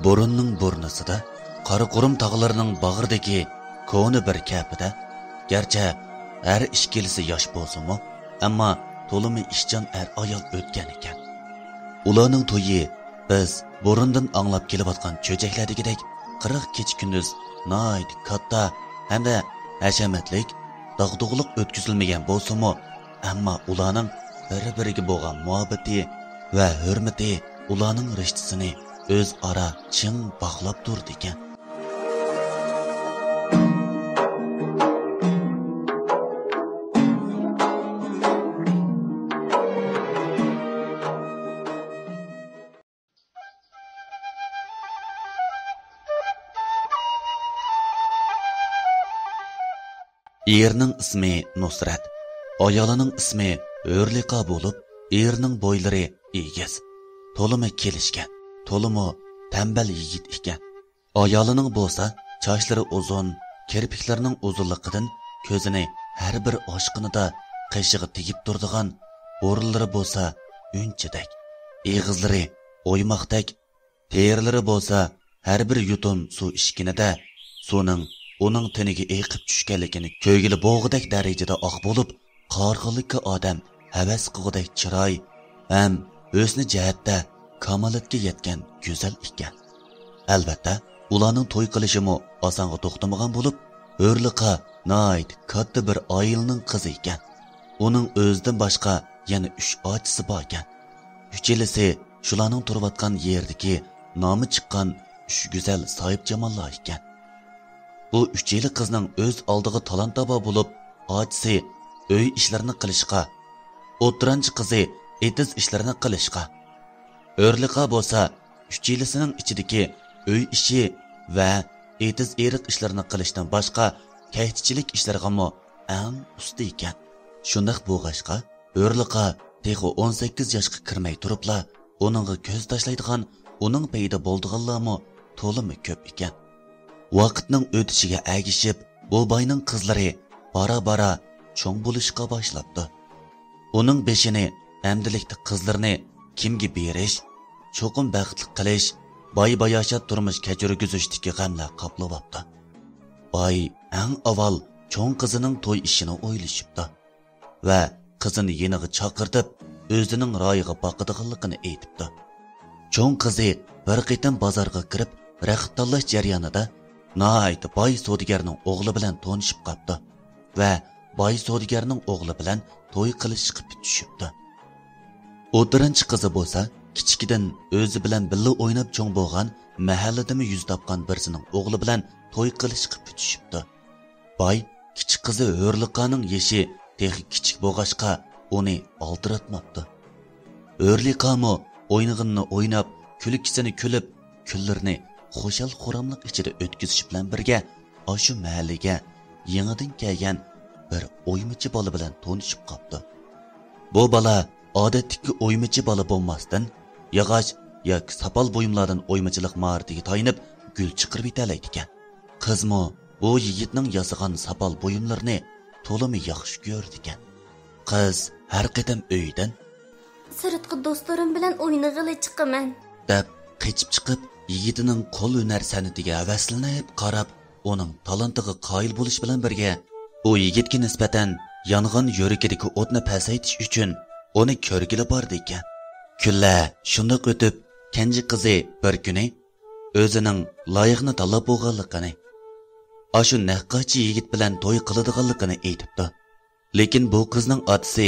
Burunning burnasida, Qaraqurum tog'larining bag'ridagi ko'ni bir kapida, garchi har ikkilisi yosh bo'lsa-mu, ammo to'limi ishchan ayol o'tgan ekan. Ularning to'yi biz burundan anglab kelayotgan cho'jaklardagidek 40 kecha kunduz nihoyat katta hamda hashamatlik, dog'dug'liq o'tkazilmagan bo'lsa-mu, ammo ularning bir-biriga bo'lgan muhabbati va hurmati ularning rishtasini o'zaro ching bog'lab turdi ekan. Erning ismi Nusrat, ayolining ismi Hurliqa bo'lib, erning bo'ylari egiz, to'limi kelishgan, to'limi tambal yigit ekan. Ayolining bo'lsa, sochlari uzun, kirpiklarining uzunligidan ko'zini har bir oshqinida qishig'i tegib turadigan, o'rinlari bo'lsa unchidak, eg'izlari o'ymoqdak, terilari bo'lsa har bir yutum suv ichganida suvning uning teniga eqib tushganligini ko'gili bo'g'idek darajada oq bo'lib, qorg'inlikka odam havas qilgudek chiroy ham o'sni jihatda kamolatga yetgan go'zal ekan. Albatta, ularning to'y qilishimi osonga to'xtamagan bo'lib, Hurliqa nihoyat katta bir oilaning qizi ekan. Uning o'zidan boshqa yana 3 ochisi bor ekan. Uchelisi shularning turayotgan yerdagi nomi chiqqan 3 go'zal sohib jamollar ekan. Bu ucheli qizning o'z oldiga talantaba bo'lib, ochisi uy ishlarini qilishga, o'ttiranchi qizi etiz ishlarini qilishga. Hurliqa bo'lsa, uchelisining ichidagi uy ishi va etiz eriq ishlarini qilishdan boshqa kaychichilik ishlariga eng usta ekan. Shundaq bo'lg'ashqa, Hurliqa texo 18 yoshga kirmay turibla, uningga ko'z tashlaydigan, uning payida bo'ldiganlarmi to'limi ko'p ekan. Vaqtning o'tishiga agishib, bu boyning qizlari bara-bara cho'ng bo'lishga boshlabdi. Uning beshini amdilikda qizlarni kimga berish, cho'qim baxtli qilish, boy-bayoshat turmush kechirgizishdagi g'amlar qoplayapti. Boy eng avval cho'ng qizining to'y ishini o'ylashibdi va qizini yeniga chaqirtib, o'zining royiga boqadiganligini aytibdi. Cho'ng qizi bir qitim bozorga kirib, raqib tanlash jarayonida nihoyat boy savdogarning o'g'li bilan tanishib qoldi va boy savdogarning o'g'li bilan to'y qilishga tushibdi. O'tirinchi qizi bo'lsa, kichikidan o'zi bilan birga o'ynab cho'ng bo'lgan, mahalladami yuz topgan birsining o'g'li bilan to'y qilishga tushibdi. Boy kichik qizi Hurliqaning yeshi texi kichik bo'lg'ashqa uni oldiratmabdi. Hurliqami o'ynag'inni o'ynab, kulikisini kulib, kunlarni xo'shal xuramliq ichida o'tkazish bilan birga oshu mahallaga yangidan kelgan bir o'ymichi bola bilan tanishib qoldi. Bu bola odatdagi o'ymichi bola bo'lmasdan, yog'och yoki sapal buyumlardan o'ymichilik mahoratiga tayinib gul chiqarib yetalaydi ekan. Qizmi bu yigitning yasagan sapal buyumlarini to'limi yaxshi ko'rdi ekan. Qiz har qatam uydan sirtqi do'stlarim bilan o'ynag'ili chiqaman deb qechib chiqib, yigitining qo'l hunar san'atiga havaslanib qarab, uning talantiga qoyil bo'lish bilan birga, u yigitga nisbatan yong'in yuragidagi o'tni pasaytish uchun uni ko'rgili bordi ekan. Kunlar shunday o'tib, kenji qizi bir kuni o'zining loyiqni tanlab bo'lganligini, ashu naqachi yigit bilan to'y qiladiganligini aytibdi. Lekin bu qizning otasi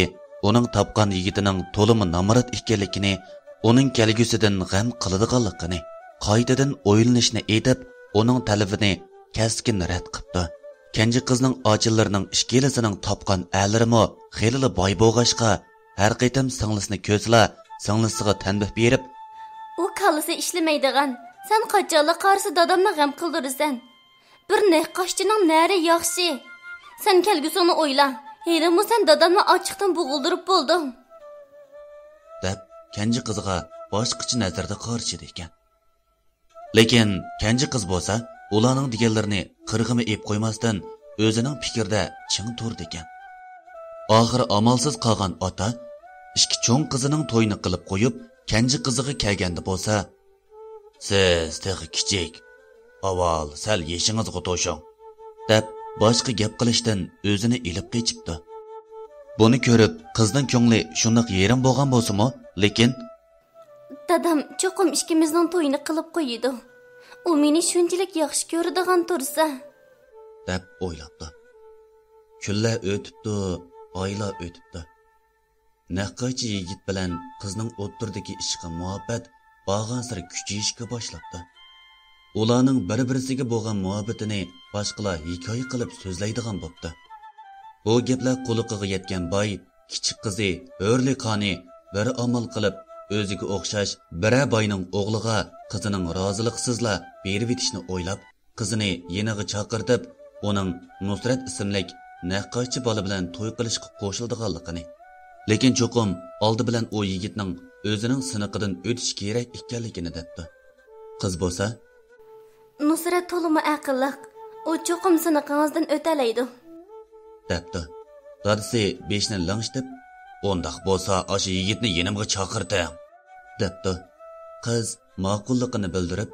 uning topgan yigitining to'limi namorat ekanligini, uning kelgusidan g'am qiladiganligini, qaytadan o'ylanishni aytib, uning talabini keskin rad qildi. Kenji qizning ochillarining ishkilasining topgan a'lirimi xeyli boy bo'lg'ashqa, har qaytam singlisini ko'zla, singlisiga tanbih berib, u kallasi ishlamaydigan, sen qachonla qarshi dadamni g'am qildirasan. Bir naqashchining nari yaxshi. Sen kelgusini o'yla. Heyrimu sen dadamni ochiqdan bo'g'ildirib bo'lding. deb kenji qizga boshqacha nazarda qarshi ekan. Lekin kenji qiz bo'lsa, ularning deganlarini qirg'imi ep qo'ymasdan o'zining fikrda ching turdi ekan. Oxiri amalsiz qolgan ota ikki cho'ng qizining to'yini qilib qo'yib, kenji qiziga kelganda bo'lsa, Siz tehi kichik, avval sal yeshingizga to'shing, deb boshqa gap qilishdan o'zini ilib qechibdi. Buni ko'rib, qizning ko'ngli shundoq yerim bo'lgan bo'lsa-mu, lekin dadam cho'qim ikkimizning to'yini qilib qo'ydi. U meni shunchalik yaxshi ko'radigan tursa, deb o'ylabdi. Kunlar o'tibdi, oylar o'tibdi. Naqaychi yigit bilan qizning o'ttirdagi ishqi muhabbat bag'ansir kuchayishga boshlabdi. Ularning bir-birisiga bo'lgan muhabbatini boshqalar hikoya qilib so'zlaydigan bo'pti. Bu gaplar quliqiga yetgan boy kichik qizi Hurli qoni bir amal qilib o'ziga o'xshash bira boyning o'g'liga qizining roziliqsizla berib etishni o'ylab, qizini yeniga chaqirtib, uning Nusrat ismlik naqaychi bola bilan to'y qilishga qo'shildiganligini. Lekin cho'qim oldi bilan u yigitning o'zining siniqidan o'tish kerak ekanligini debdi. Qiz bo'lsa, Nusrat to'limi aqlliq, u cho'qim siniqingizdan o'talaydi, debdi. Dadisi beshni langshtib, "O'ndoq bo'lsa, o'sha yigitni yenimga chaqirting", debdi. Qiz ma'qulligini bildirib,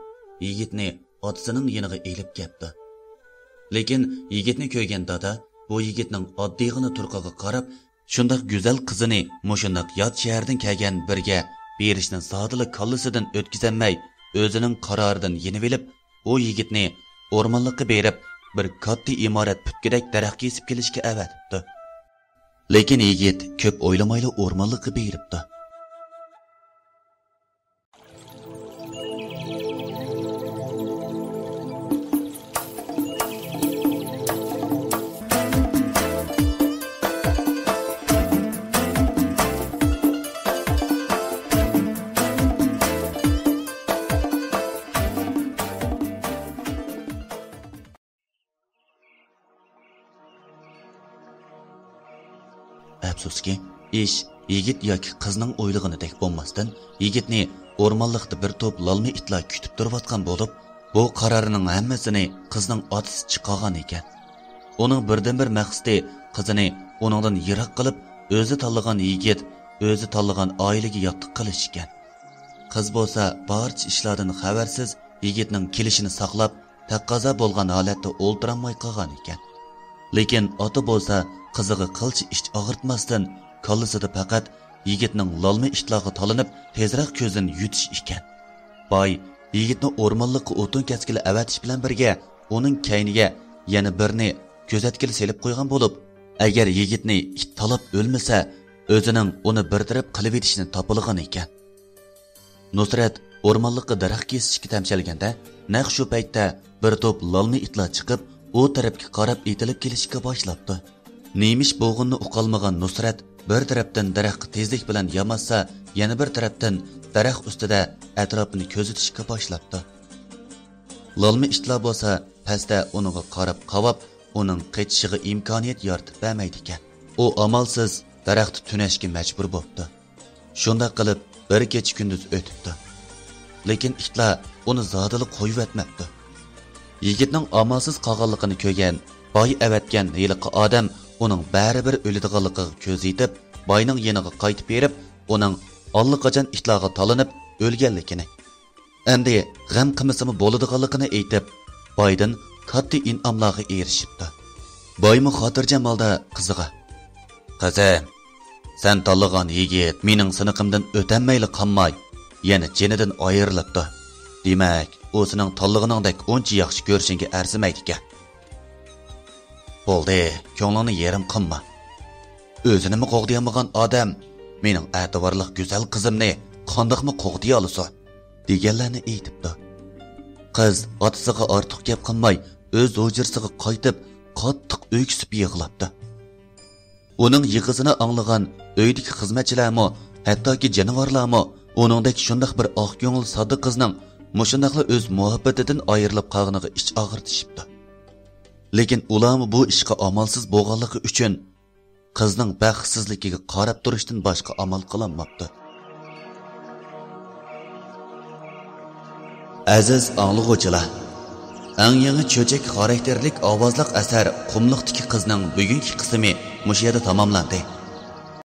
yigitni otasining yeniga elib ketdi. Lekin yigitni ko'rgan dada bu yigitning oddiygina turqiga qarab, shundoq go'zal qizini mushundoq yot shahardan kelgan birga berishni zodili kallasidan o'tkazolmay, o'zining qaroridan yenib olib, u yigitni o'rmonlikqa berib, bir katta imorat putkidak daraxt kesib kelishga avatibdi. Lekin yigit ko'p o'ylamayli o'rmonlikqa beribdi. Afsuski, ish yigit yoki qizning o'ylig'inidek bo'lmasdan, yigitni o'rmonlikda bir to'p lalmi itlar kutib turayotgan bo'lib, bu qarorining hammasini qizning otasi chiqargan ekan. Uning birdan-bir maqsadi qizini uningdan yiroq qilib, o'zi tanlagan yigit, o'zi tanlagan oilaga yo'q qilish ekan. Qiz bo'lsa, barcha ishlardan xabarsiz yigitning kelishini saqlab, taqozo bo'lgan holatda o'ltiramay qolgan ekan. Lekin ota bo'lsa, qiziga qilchi ish og'irtmasdan kallasida faqat yigitning lalmi ishlarga talinib tezroq ko'zini yutish ekan. Boy yigitni o'rmonlikqa o'tin kaskili avatish bilan birga uning kayniga yana birni ko'zatkili selib qo'ygan bo'lib, agar yigitni it talab o'lmasa, o'zining uni birtirib qilib etishni topilgan ekan. Nusrat o'rmonlikqa daraxt kesishga tamshalganda, naq shu paytda bir to'p lalmi itlar chiqib, u tarafga qarab etilib kelishga boshlabdi. Neymiş bo'g'inni uqalmagan Nusrat bir tarafdan daraxtga tezlik bilan yamasa, yana bir tarafdan daraxt ustida atrofini ko'zitishga boshlabdi. Lalmi itlar bo'lsa, pastda uniga qarab qavab, uning qechishiga imkoniyat yaratib bermaydi ekan. U amalsiz daraxtni tunashga majbur bo'ldi. Shunda qilib bir kecha kunduz o'tibdi. Lekin itlar uni zodili qo'yib etmabdi. Yigitning amalsiz qolganligini ko'rgan boy avatgan yiliqi odam uning baribir o'ladiganligiga ko'z yetib, boyning yeniga qaytib berib, uning allaqachon itlarga talinib o'lganligini, endi g'am qilmasimi bo'ladiganligini aytib, boydan katta in'omlarga erishibdi. Boymi xotirjam holda qiziga: "Qizim, sen tanlagan yigit mening siniqimdan o'tanmayli qolmay, yana jenidan ayrilibdi. Demak, u sening tanlig'iningdek uncha yaxshi ko'rishingga arzimaydi ekan. Bo'ldi, ko'nglingni yerim qilma. O'zinimi qo'g'diyamagan odam mening e'tiborli go'zal qizimni qandoqmi qo'g'diya olsa?" deganlarni aytibdi. Qiz otasiga ortiq gap qilmay, o'z hujrasiga qaytib, qattiq o'ksib yig'labdi. Uning yig'isini anglagan uydagi xizmatchilarmi, hattoki jonivorlarmi uningdek shundoq bir oq ko'ngil sodda qizning mushundaqla o'z muhabbatidan ayrilib qolganiga ich og'irtishibdi. Lekin ularmi bu ishga amalsiz bo'lganligi uchun qizning baxtsizligiga qarab turishdan boshqa amal qilolmabdi. Aziz anglag'uvchilar, eng yangi cho'chak xarakterlik ovozliq asar Qumliqdagi qizning bugungi qismi mush yerda tamomlandi.